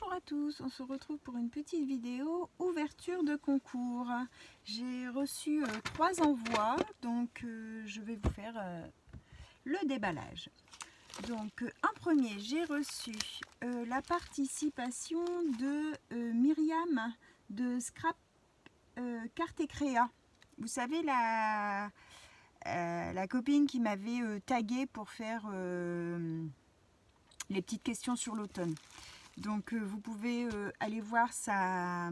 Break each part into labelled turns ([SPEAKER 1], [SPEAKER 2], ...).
[SPEAKER 1] Bonjour à tous, on se retrouve pour une petite vidéo ouverture de concours. J'ai reçu 3 envois, donc je vais vous faire le déballage. Donc un premier, j'ai reçu la participation de Myriam de Scrap Carte et Créa. Vous savez, la copine qui m'avait tagué pour faire les petites questions sur l'automne. Donc vous pouvez aller voir sa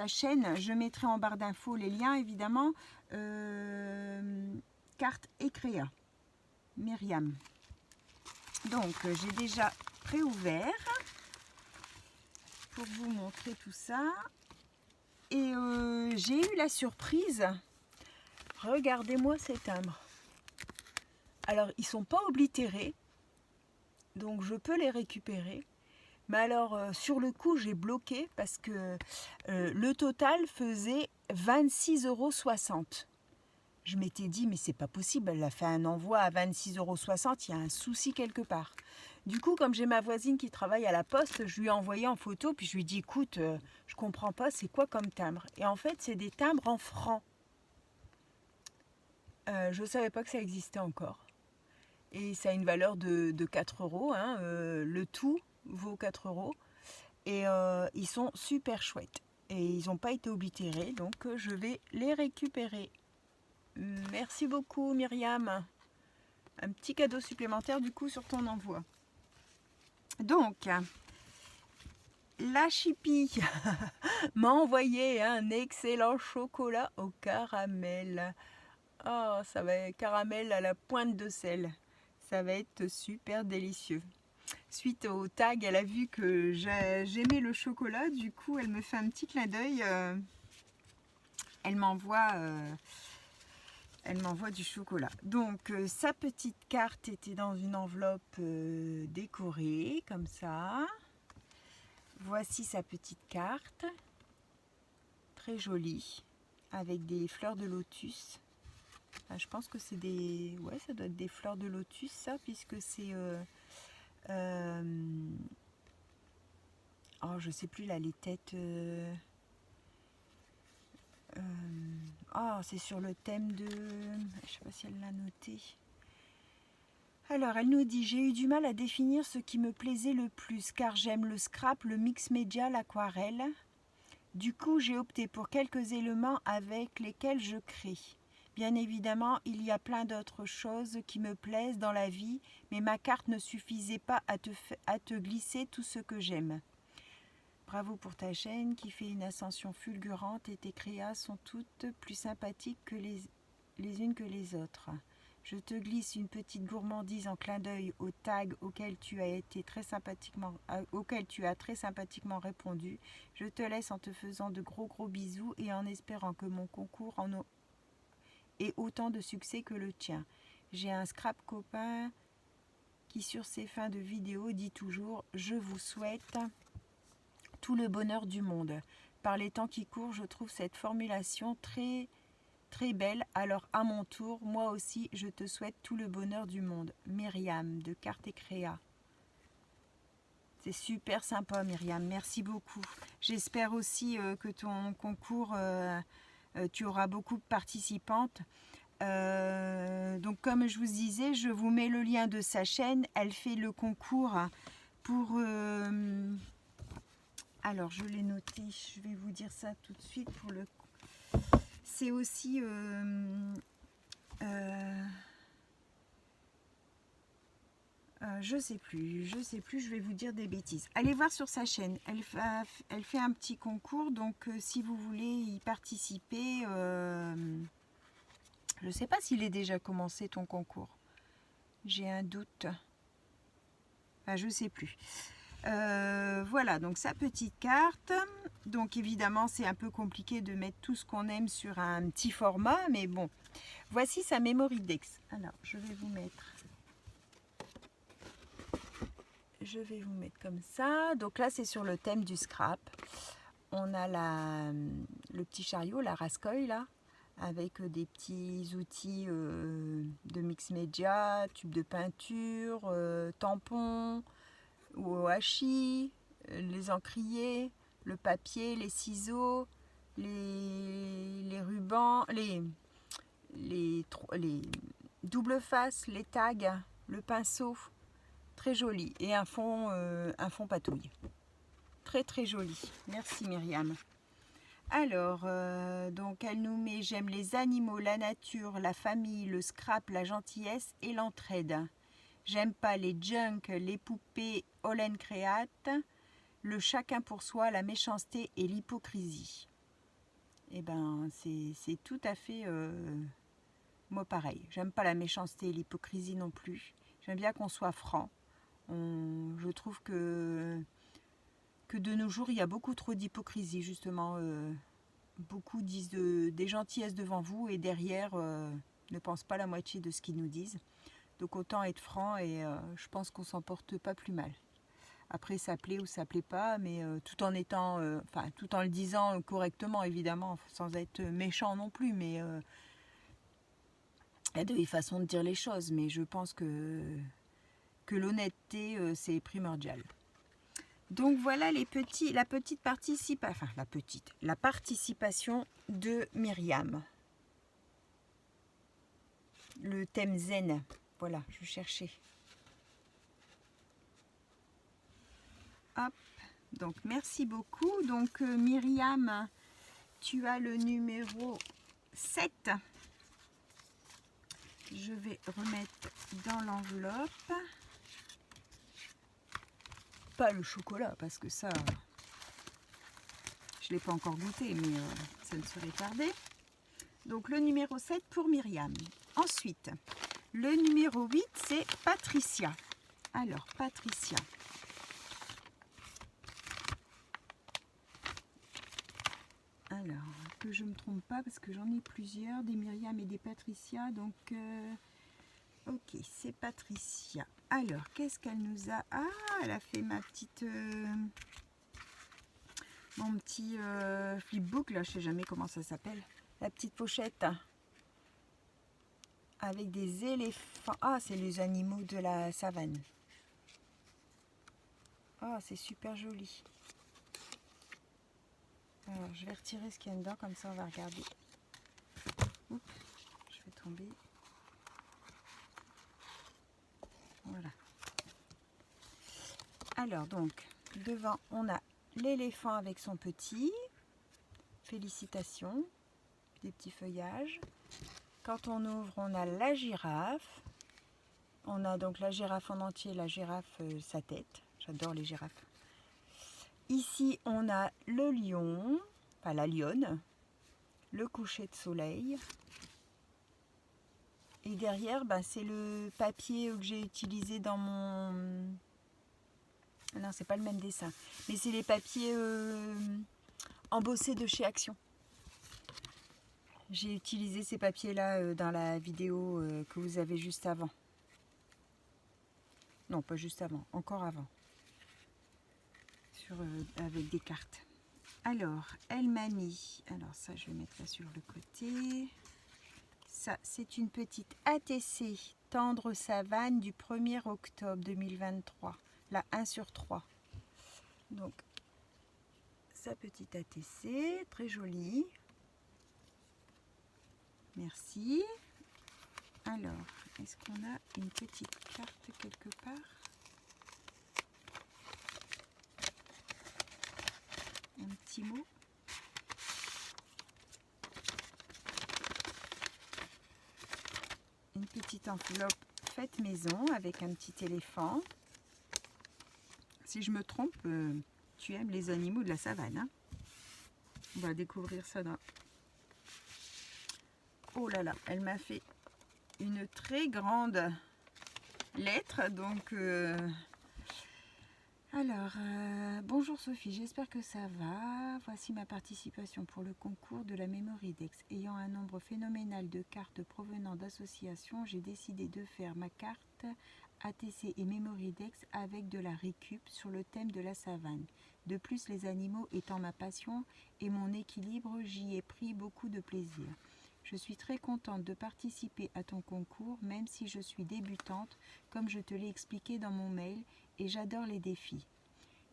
[SPEAKER 1] chaîne. Je mettrai en barre d'infos les liens évidemment. Carte et Créa, Myriam. Donc j'ai déjà préouvert pour vous montrer tout ça. Et j'ai eu la surprise. Regardez-moi ces timbres. Alors ils sont pas oblitérés, donc je peux les récupérer. Mais alors sur le coup j'ai bloqué parce que le total faisait 26,60 €. Je m'étais dit mais c'est pas possible, elle a fait un envoi à 26,60 €, il y a un souci quelque part. Du coup comme j'ai ma voisine qui travaille à la poste, je lui ai envoyé en photo, puis je lui ai dit écoute, je comprends pas, c'est quoi comme timbre? Et en fait c'est des timbres en francs. Je savais pas que ça existait encore. Et ça a une valeur de 4 €, hein, le tout vaut 4 €. Et ils sont super chouettes. Et ils n'ont pas été oblitérés, donc je vais les récupérer. Merci beaucoup Myriam. Un petit cadeau supplémentaire du coup sur ton envoi. Donc, la Chippy m'a envoyé un excellent chocolat au caramel. Oh, ça va être caramel à la pointe de sel. Ça va être super délicieux. Suite au tag, elle a vu que j'aimais le chocolat, du coup elle me fait un petit clin d'œil. Elle m'envoie du chocolat. Donc sa petite carte était dans une enveloppe décorée comme ça. Voici sa petite carte, très jolie, avec des fleurs de lotus. Enfin, je pense que c'est des... Ouais, ça doit être des fleurs de lotus ça, puisque c'est... Oh, je sais plus là, les têtes... Oh, c'est sur le thème de... Je sais pas si elle l'a noté. Alors, elle nous dit « J'ai eu du mal à définir ce qui me plaisait le plus, car j'aime le scrap, le mix média, l'aquarelle. Du coup, j'ai opté pour quelques éléments avec lesquels je crée. Bien évidemment, il y a plein d'autres choses qui me plaisent dans la vie, mais ma carte ne suffisait pas à te glisser tout ce que j'aime. Bravo pour ta chaîne qui fait une ascension fulgurante et tes créas sont toutes plus sympathiques que les unes que les autres. Je te glisse une petite gourmandise en clin d'œil au tag auquel tu as très sympathiquement répondu. Je te laisse en te faisant de gros bisous et en espérant que mon concours ait autant de succès que le tien. J'ai un scrap copain qui sur ses fins de vidéo dit toujours « Je vous souhaite tout le bonheur du monde ». Par les temps qui courent, je trouve cette formulation très belle. Alors à mon tour, moi aussi, je te souhaite tout le bonheur du monde. Myriam de Carte et Créa. C'est super sympa Myriam, merci beaucoup. J'espère aussi que ton concours, tu auras beaucoup de participantes. Donc comme je vous disais, je vous mets le lien de sa chaîne. Elle fait le concours pour... alors je l'ai noté, je vais vous dire ça tout de suite pour le... C'est aussi... je sais plus, je vais vous dire des bêtises. Allez voir sur sa chaîne, elle fait un petit concours, donc si vous voulez y participer, je sais pas s'il est déjà commencé ton concours. J'ai un doute. Enfin, je sais plus. Voilà, donc sa petite carte. Donc évidemment, c'est un peu compliqué de mettre tout ce qu'on aime sur un petit format, mais bon. Voici sa Memory Dex. Alors, je vais vous mettre comme ça. Donc là, c'est sur le thème du scrap. On a le petit chariot, la rascoille là, avec des petits outils de mix média, tube de peinture, tampons, ou au hachis, les encriers, le papier, les ciseaux, les rubans, les double faces, les tags, le pinceau, très joli, et un fond patouille, très très joli. Merci Myriam. Alors, donc elle nous met: j'aime les animaux, la nature, la famille, le scrap, la gentillesse et l'entraide. J'aime pas les junk, les poupées, Olen créate, le chacun pour soi, la méchanceté et l'hypocrisie. Eh ben, c'est tout à fait moi pareil. J'aime pas la méchanceté et l'hypocrisie non plus. J'aime bien qu'on soit franc. Je trouve que de nos jours, il y a beaucoup trop d'hypocrisie, justement. Beaucoup disent des gentillesses devant vous et derrière ne pensent pas la moitié de ce qu'ils nous disent. Donc autant être franc et je pense qu'on s'en porte pas plus mal. Après, ça plaît ou ça plaît pas, mais tout en étant, tout en le disant correctement, évidemment, sans être méchant non plus, mais il y a des façons de dire les choses, mais je pense que l'honnêteté, c'est primordial. Donc voilà la participation de Myriam. Le thème zen, voilà, je cherchais. Hop, donc merci beaucoup. Donc Myriam, tu as le numéro 7. Je vais remettre dans l'enveloppe. Pas le chocolat, parce que ça, je ne l'ai pas encore goûté, mais ça ne serait tardé. Donc le numéro 7 pour Myriam. Ensuite, le numéro 8, c'est Patricia. Alors, Patricia. Alors, que je ne me trompe pas, parce que j'en ai plusieurs, des Myriam et des Patricia. Donc, ok, c'est Patricia. Alors, qu'est-ce qu'elle nous a? Ah, elle a fait ma petite... mon petit flipbook, là, je ne sais jamais comment ça s'appelle. La petite pochette. Avec des éléphants. Ah, c'est les animaux de la savane. Ah, c'est super joli. Alors, je vais retirer ce qu'il y a dedans, comme ça on va regarder. Oups, je vais tomber. Voilà. Alors, donc, devant, on a l'éléphant avec son petit. Félicitations. Des petits feuillages. Quand on ouvre, on a la girafe. On a donc la girafe en entier, la girafe, sa tête. J'adore les girafes. Ici, on a le lion, enfin la lionne, le coucher de soleil. Et derrière, ben, c'est le papier que j'ai utilisé dans mon... Non, c'est pas le même dessin. Mais c'est les papiers embossés de chez Action. J'ai utilisé ces papiers-là dans la vidéo que vous avez juste avant. Non, pas juste avant, encore avant. Avec des cartes. Alors, elle m'a mis... Alors ça, je vais mettre là sur le côté. Ça, c'est une petite ATC Tendre Savane du 1er octobre 2023. La 1/3. Donc, sa petite ATC, très jolie. Merci. Alors, est-ce qu'on a une petite carte quelque part? Un petit mot. Une petite enveloppe faite maison avec un petit éléphant. Si je me trompe, tu aimes les animaux de la savane. Hein? On va découvrir ça dans... Oh là là, elle m'a fait une très grande lettre. Donc, alors, bonjour Sophie, j'espère que ça va. Voici ma participation pour le concours de la Mémoridex. Ayant un nombre phénoménal de cartes provenant d'associations, j'ai décidé de faire ma carte ATC et Mémoridex avec de la récup sur le thème de la savane. De plus, les animaux étant ma passion et mon équilibre, j'y ai pris beaucoup de plaisir. Je suis très contente de participer à ton concours, même si je suis débutante, comme je te l'ai expliqué dans mon mail, et j'adore les défis.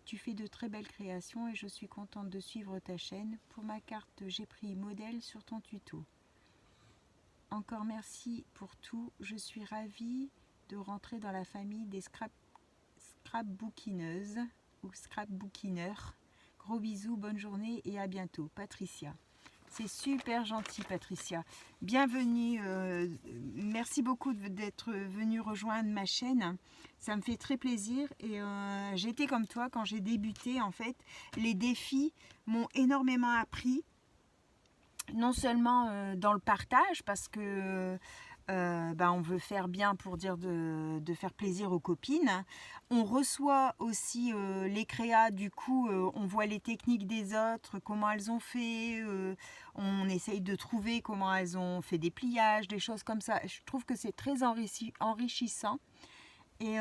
[SPEAKER 1] Tu fais de très belles créations et je suis contente de suivre ta chaîne. Pour ma carte, j'ai pris modèle sur ton tuto. Encore merci pour tout. Je suis ravie de rentrer dans la famille des scrapbookineuses ou scrapbookineurs. Gros bisous, bonne journée et à bientôt. Patricia. C'est super gentil, Patricia. Bienvenue. Merci beaucoup d'être venue rejoindre ma chaîne. Ça me fait très plaisir. Et j'étais comme toi quand j'ai débuté. En fait, les défis m'ont énormément appris. Non seulement dans le partage, parce que on veut faire bien pour dire de faire plaisir aux copines. On reçoit aussi les créas, du coup on voit les techniques des autres, comment elles ont fait, on essaye de trouver comment elles ont fait des pliages, des choses comme ça. Je trouve que c'est très enrichissant et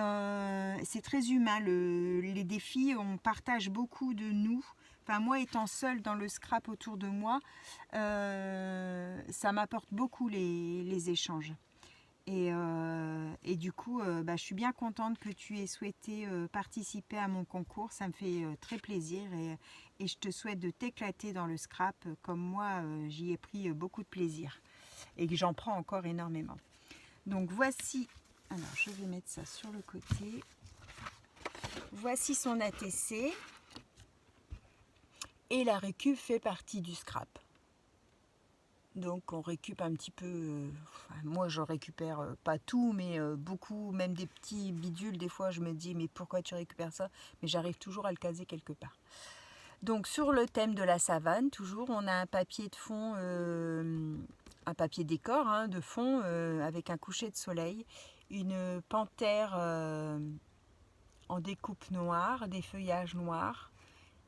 [SPEAKER 1] c'est très humain. Les défis, on partage beaucoup de nous. Enfin, moi étant seule dans le scrap autour de moi, ça m'apporte beaucoup les échanges. Et du coup, je suis bien contente que tu aies souhaité participer à mon concours. Ça me fait très plaisir et je te souhaite de t'éclater dans le scrap comme moi, j'y ai pris beaucoup de plaisir et que j'en prends encore énormément. Donc voici, alors je vais mettre ça sur le côté. Voici son ATC. Et la récup fait partie du scrap. Donc on récup un petit peu, moi je récupère pas tout, mais beaucoup, même des petits bidules, des fois je me dis mais pourquoi tu récupères ça? Mais j'arrive toujours à le caser quelque part. Donc sur le thème de la savane, toujours on a un papier de fond, un papier décor de fond avec un coucher de soleil, une panthère en découpe noire, des feuillages noirs.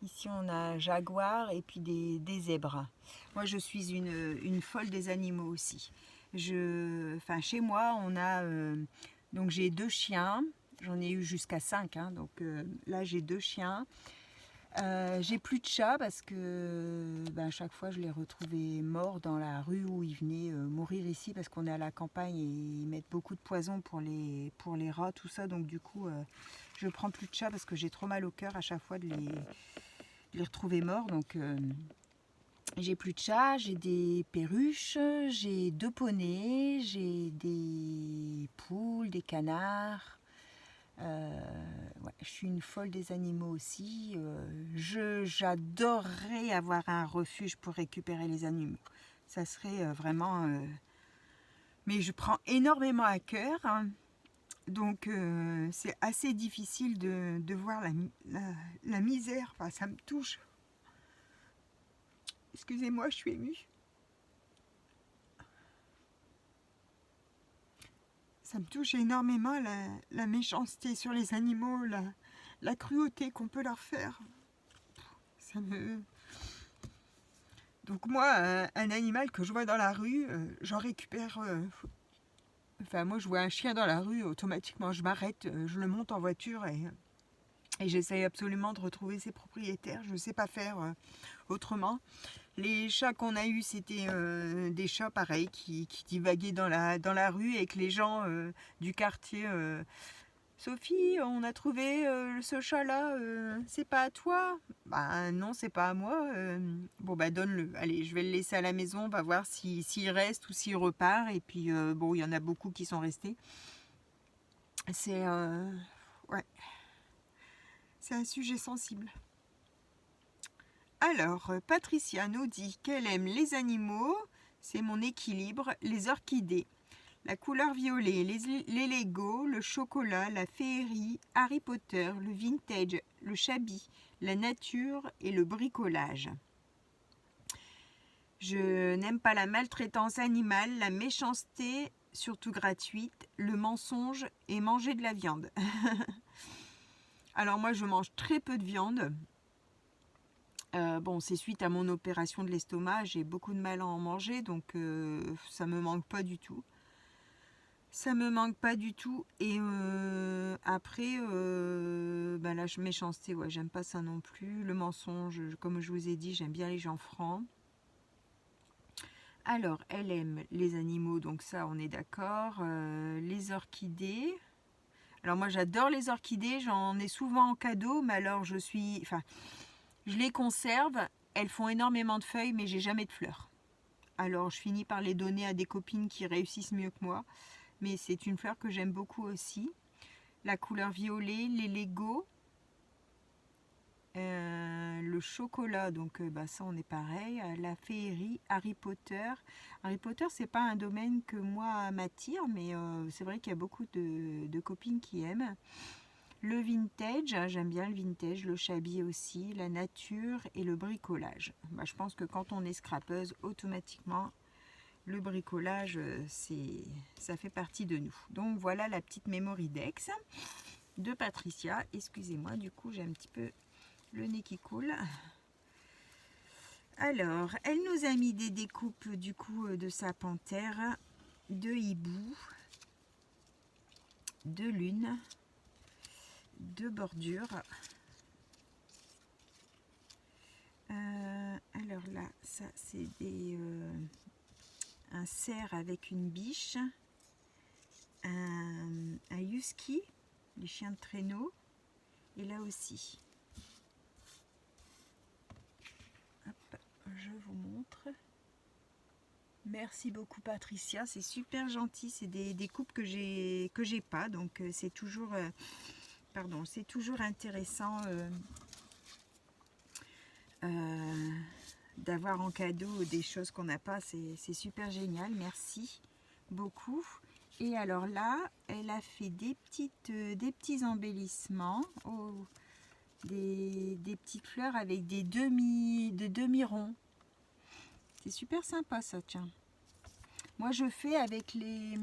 [SPEAKER 1] Ici, on a un jaguar et puis des zèbres. Moi, je suis une folle des animaux aussi. Chez moi, on a... donc, j'ai 2 chiens. J'en ai eu jusqu'à 5. Donc, là, j'ai 2 chiens. J'ai plus de chats parce que à chaque fois, je les retrouvais morts dans la rue où ils venaient mourir ici parce qu'on est à la campagne et ils mettent beaucoup de poison pour les rats, tout ça. Donc, du coup, je prends plus de chats parce que j'ai trop mal au cœur à chaque fois de les retrouver morts. Donc j'ai plus de chats, j'ai des perruches, j'ai 2 poneys, j'ai des poules, des canards. Je suis une folle des animaux aussi. J'adorerais avoir un refuge pour récupérer les animaux. Ça serait vraiment... Mais je prends énormément à cœur. Donc c'est assez difficile de voir la misère. Enfin, ça me touche. Excusez-moi, je suis émue. Ça me touche énormément la méchanceté sur les animaux, la cruauté qu'on peut leur faire. Ça me... Donc moi, un animal que je vois dans la rue, j'en récupère... Enfin, moi, je vois un chien dans la rue, automatiquement, je m'arrête, je le monte en voiture et j'essaye absolument de retrouver ses propriétaires. Je ne sais pas faire autrement. Les chats qu'on a eus, c'était des chats pareils qui divaguaient dans la rue et que les gens du quartier... Sophie, on a trouvé ce chat-là, c'est pas à toi? Bah non, c'est pas à moi. Bon bah donne-le. Allez, je vais le laisser à la maison, on va voir s'il reste ou s'il repart. Et puis bon, il y en a beaucoup qui sont restés. C'est ouais, c'est un sujet sensible. Alors, Patricia nous dit qu'elle aime les animaux, c'est mon équilibre, les orchidées. La couleur violet, les Lego, le chocolat, la féerie, Harry Potter, le vintage, le shabby, la nature et le bricolage. Je n'aime pas la maltraitance animale, la méchanceté, surtout gratuite, le mensonge et manger de la viande. Alors moi, je mange très peu de viande. Bon, c'est suite à mon opération de l'estomac, j'ai beaucoup de mal à en manger, donc ça me manque pas du tout. Ça me manque pas du tout. Et après, la méchanceté, ouais, j'aime pas ça non plus. Le mensonge, comme je vous ai dit, j'aime bien les gens francs. Alors, elle aime les animaux, donc ça, on est d'accord. Les orchidées. Alors moi j'adore les orchidées, j'en ai souvent en cadeau, mais alors je les conserve, elles font énormément de feuilles, mais j'ai jamais de fleurs. Alors je finis par les donner à des copines qui réussissent mieux que moi, mais c'est une fleur que j'aime beaucoup aussi. La couleur violet, les Lego, le chocolat, donc ça on est pareil, la féerie, Harry Potter. Harry Potter c'est pas un domaine que moi m'attire, mais c'est vrai qu'il y a beaucoup de copines qui aiment. Le vintage, j'aime bien le vintage, le chablis aussi, la nature et le bricolage. Je pense que quand on est scrapeuse, automatiquement, le bricolage, ça fait partie de nous. Donc voilà la petite Mémoridex de Patricia. Excusez-moi, du coup j'ai un petit peu le nez qui coule. Alors, elle nous a mis des découpes du coup de sa panthère, de hibou, de lune, de bordure. Alors là, ça c'est un cerf avec une biche, un husky, les chiens de traîneau, et là aussi. Hop, je vous montre. Merci beaucoup Patricia, c'est super gentil, c'est des coupes que j'ai pas, donc c'est toujours c'est toujours intéressant d'avoir en cadeau des choses qu'on n'a pas, c'est super génial, merci beaucoup. Et alors là, elle a fait des petits embellissements, des petites fleurs avec des demi-ronds. C'est super sympa ça, tiens. Moi je fais avec les...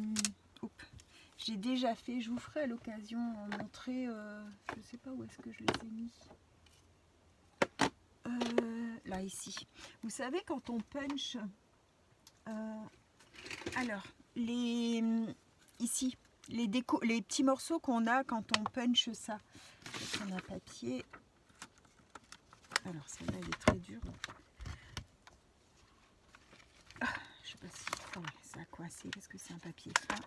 [SPEAKER 1] J'ai déjà fait, je vous ferai à l'occasion en montrer, je sais pas où est-ce que je les ai mis. Là, ici. Vous savez, quand on punch... alors, ici, les petits morceaux qu'on a quand on punch ça. Je vais prendre un papier. Alors, celle-là, elle est très dure. Je sais pas si ça a coincé parce que c'est un papier fin.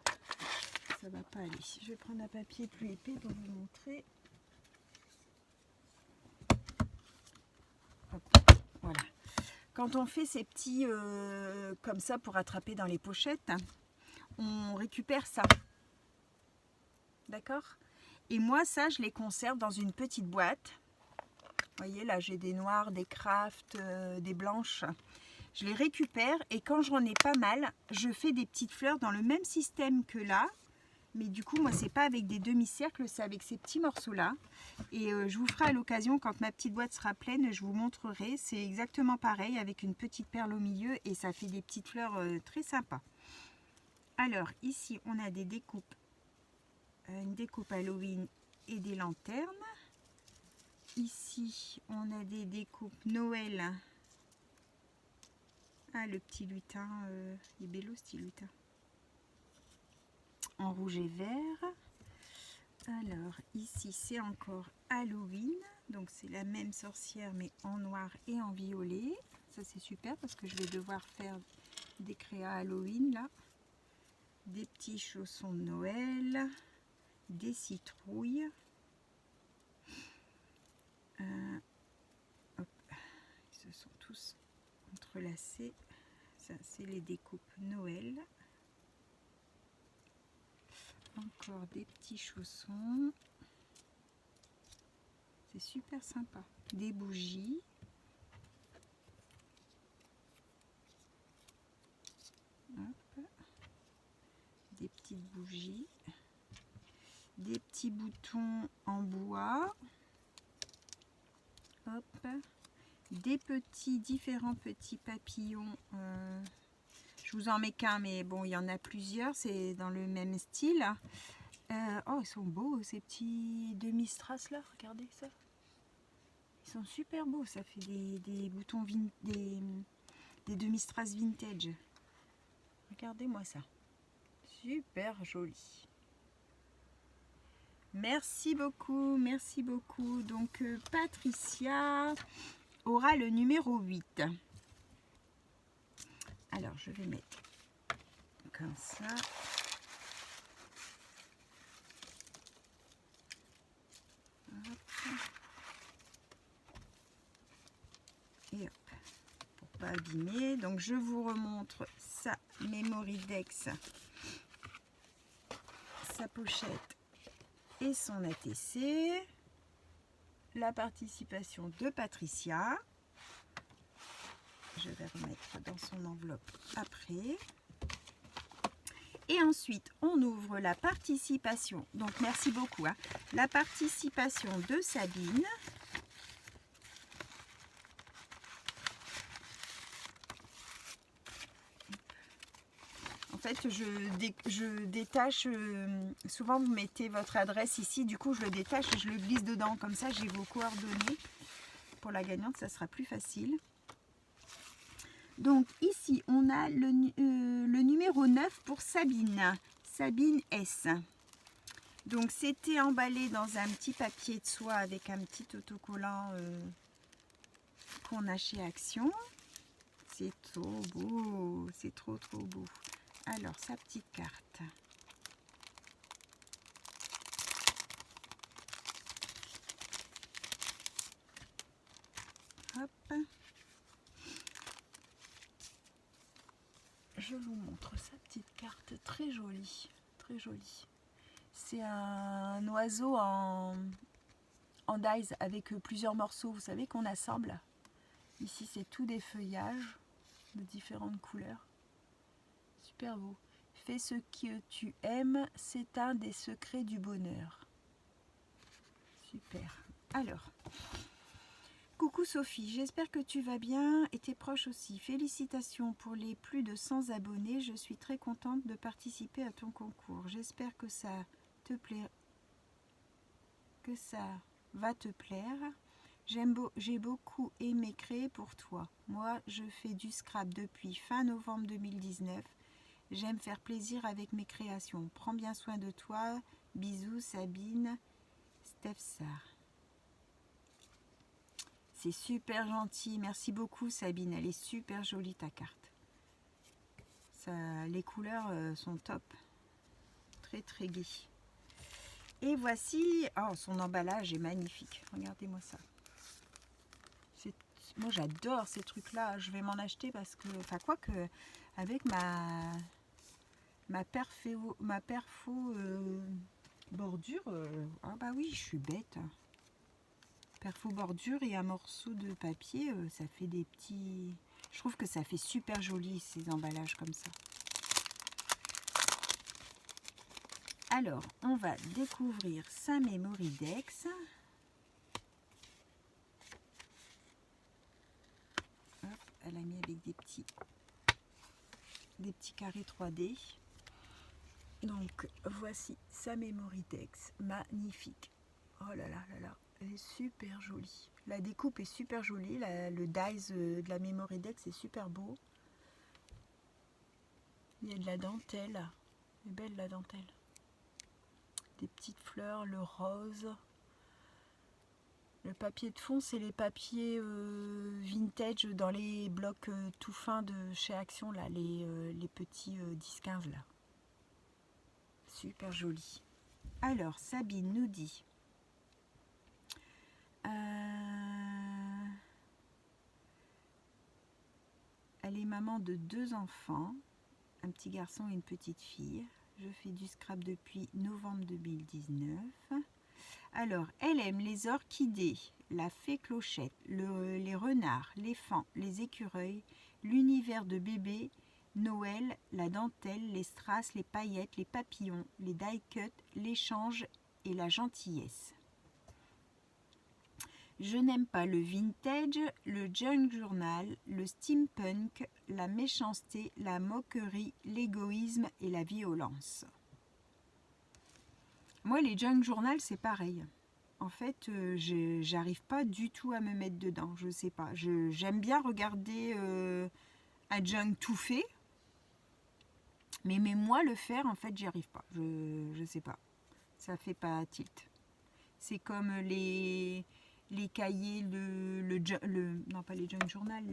[SPEAKER 1] Ça va pas aller. Je vais prendre un papier plus épais pour vous montrer. Hop, voilà. Quand on fait ces petits comme ça pour attraper dans les pochettes, on récupère ça. D'accord? Et moi, ça, je les conserve dans une petite boîte. Vous voyez, là, j'ai des noirs, des crafts, des blanches. Je les récupère et quand j'en ai pas mal, je fais des petites fleurs dans le même système que là. Mais du coup, moi, c'est pas avec des demi-cercles, c'est avec ces petits morceaux-là. Et je vous ferai à l'occasion, quand ma petite boîte sera pleine, je vous montrerai. C'est exactement pareil, avec une petite perle au milieu et ça fait des petites fleurs très sympas. Alors, ici, on a des découpes. Une découpe Halloween et des lanternes. Ici, on a des découpes Noël. Ah, le petit lutin, il est bello ce petit lutin. En rouge et vert. Alors, ici, c'est encore Halloween. Donc, c'est la même sorcière, mais en noir et en violet. Ça, c'est super parce que je vais devoir faire des créas Halloween, là. Des petits chaussons de Noël. Des citrouilles. Hop, ils se sont tous entrelacés. Ça, c'est les découpes Noël. Encore des petits chaussons. C'est super sympa. Des bougies. Hop. Des petites bougies. Des petits boutons en bois. Hop. Des différents petits papillons. Je vous en mets qu'un, mais bon, il y en a plusieurs. C'est dans le même style. Oh, ils sont beaux, ces petits demi-strass là. Regardez ça. Ils sont super beaux. Ça fait des boutons, des demi-strass vintage. Regardez-moi ça. Super joli. Merci beaucoup, merci beaucoup. Donc, Patricia aura le numéro 8. Alors, je vais mettre comme ça. Et hop, pour pas abîmer. Donc je vous remontre sa Memorydex, sa pochette et son ATC. La participation de Patricia. Je vais remettre dans son enveloppe après. Et ensuite, on ouvre la participation. Donc, merci beaucoup. Hein, la participation de Sabine. En fait, je détache. Souvent, vous mettez votre adresse ici. Du coup, je le détache et je le glisse dedans. Comme ça, j'ai vos coordonnées. Pour la gagnante, ça sera plus facile. Donc ici, on a le numéro 9 pour Sabine. Sabine S. Donc c'était emballé dans un petit papier de soie avec un petit autocollant qu'on a chez Action. C'est trop beau. C'est trop beau. Alors, sa petite carte. Hop. Je vous montre sa petite carte, très jolie, très jolie. C'est un oiseau en dies avec plusieurs morceaux, vous savez, qu'on assemble. Ici, c'est tout des feuillages de différentes couleurs. Super beau. Fais ce que tu aimes, c'est un des secrets du bonheur. Super. Alors, coucou Sophie, j'espère que tu vas bien et tes proches aussi. Félicitations pour les plus de 100 abonnés. Je suis très contente de participer à ton concours. J'espère que ça te plaît, que ça va te plaire. J'ai beaucoup aimé créer pour toi. Moi, je fais du scrap depuis fin novembre 2019. J'aime faire plaisir avec mes créations. Prends bien soin de toi. Bisous Sabine. Steph Sarr. C'est super gentil. Merci beaucoup Sabine. Elle est super jolie ta carte. Ça, les couleurs sont top. Très gai. Et voici, oh, son emballage est magnifique. Regardez-moi ça. Moi j'adore ces trucs-là. Je vais m'en acheter parce que, enfin quoi que, avec ma perfo bordure, ah bah oui, je suis bête. Perfo bordure et un morceau de papier, ça fait des petits... Je trouve que ça fait super joli ces emballages comme ça. Alors, on va découvrir sa Memorydex. Hop, elle a mis avec des petits carrés 3D. Donc, voici sa Memorydex. Magnifique. Oh là là là là. Elle est super jolie. La découpe est super jolie. Le dies de la Memorydex est super beau. Il y a de la dentelle. Elle est belle la dentelle. Des petites fleurs, le rose. Le papier de fond, c'est les papiers vintage dans les blocs tout fins de chez Action, là, les petits 10-15 là. Super joli. Alors, Sabine nous dit... elle est maman de 2 enfants, un petit garçon et une petite fille. Je fais du scrap depuis novembre 2019. Alors, elle aime les orchidées, la fée clochette, les renards, les faons, les écureuils, l'univers de bébé, Noël, la dentelle, les strass, les paillettes, les papillons, les die-cut, l'échange et la gentillesse. Je n'aime pas le vintage, le junk journal, le steampunk, la méchanceté, la moquerie, l'égoïsme et la violence. Moi, les junk journal, c'est pareil. En fait, j'arrive pas du tout à me mettre dedans. Je sais pas. J'aime bien regarder un junk tout fait. Mais moi, le faire, en fait, j'y arrive pas. Je sais pas. Ça fait pas tilt. C'est comme les cahiers, non pas les junk journal,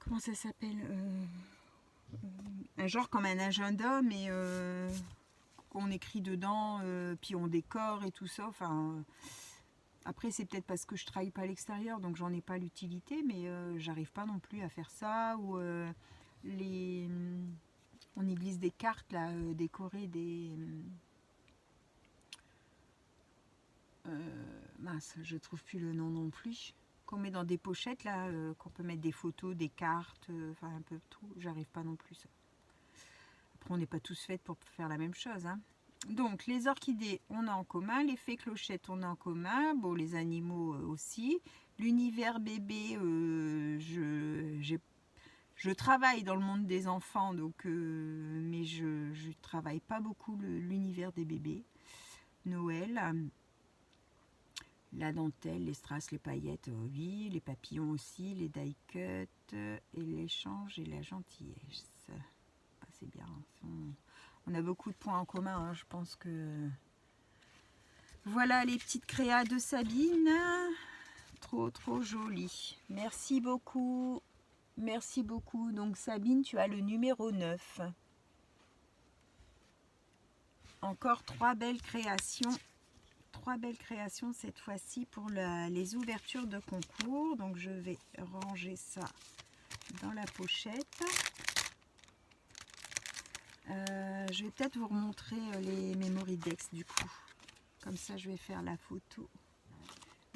[SPEAKER 1] comment ça s'appelle, un genre comme un agenda, mais qu'on écrit dedans, puis on décore et tout ça. Enfin, après, c'est peut-être parce que je travaille pas à l'extérieur, donc j'en ai pas l'utilité, mais j'arrive pas non plus à faire ça. Ou on y glisse des cartes, là, décorées, mince, je trouve plus le nom non plus. Qu'on met dans des pochettes, là, qu'on peut mettre des photos, des cartes, enfin un peu tout. J'arrive pas non plus, ça. Après, on n'est pas tous faits pour faire la même chose, hein. Donc, les orchidées, on a en commun. Les fées clochettes, on a en commun. Bon, les animaux aussi. L'univers bébé, je travaille dans le monde des enfants, donc, mais je ne travaille pas beaucoup l'univers des bébés. Noël, la dentelle, les strass, les paillettes, oui. Les papillons aussi, les die-cut, et l'échange et la gentillesse. Ah, c'est bien. On a beaucoup de points en commun, hein. Je pense que... Voilà les petites créas de Sabine. Trop, trop jolies. Merci beaucoup. Merci beaucoup. Donc Sabine, tu as le numéro 9. Encore 3 belles créations. 3 belles créations cette fois-ci pour les ouvertures de concours. Donc je vais ranger ça dans la pochette. Je vais peut-être vous remontrer les Memory Dex du coup. Comme ça, je vais faire la photo.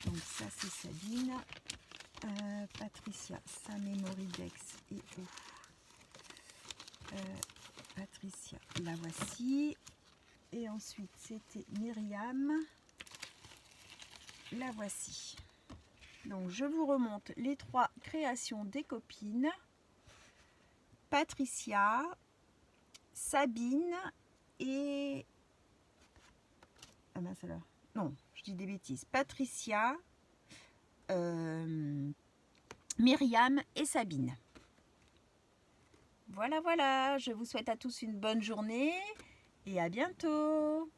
[SPEAKER 1] Donc ça, c'est Sabine. Patricia, sa Memory Dex est où? Patricia, la voici. Et ensuite, c'était Myriam. La voici. Donc, je vous remonte les 3 créations des copines. Patricia, Sabine et... Ah mince alors. Non, je dis des bêtises. Patricia, Myriam et Sabine. Voilà, voilà. Je vous souhaite à tous une bonne journée et à bientôt.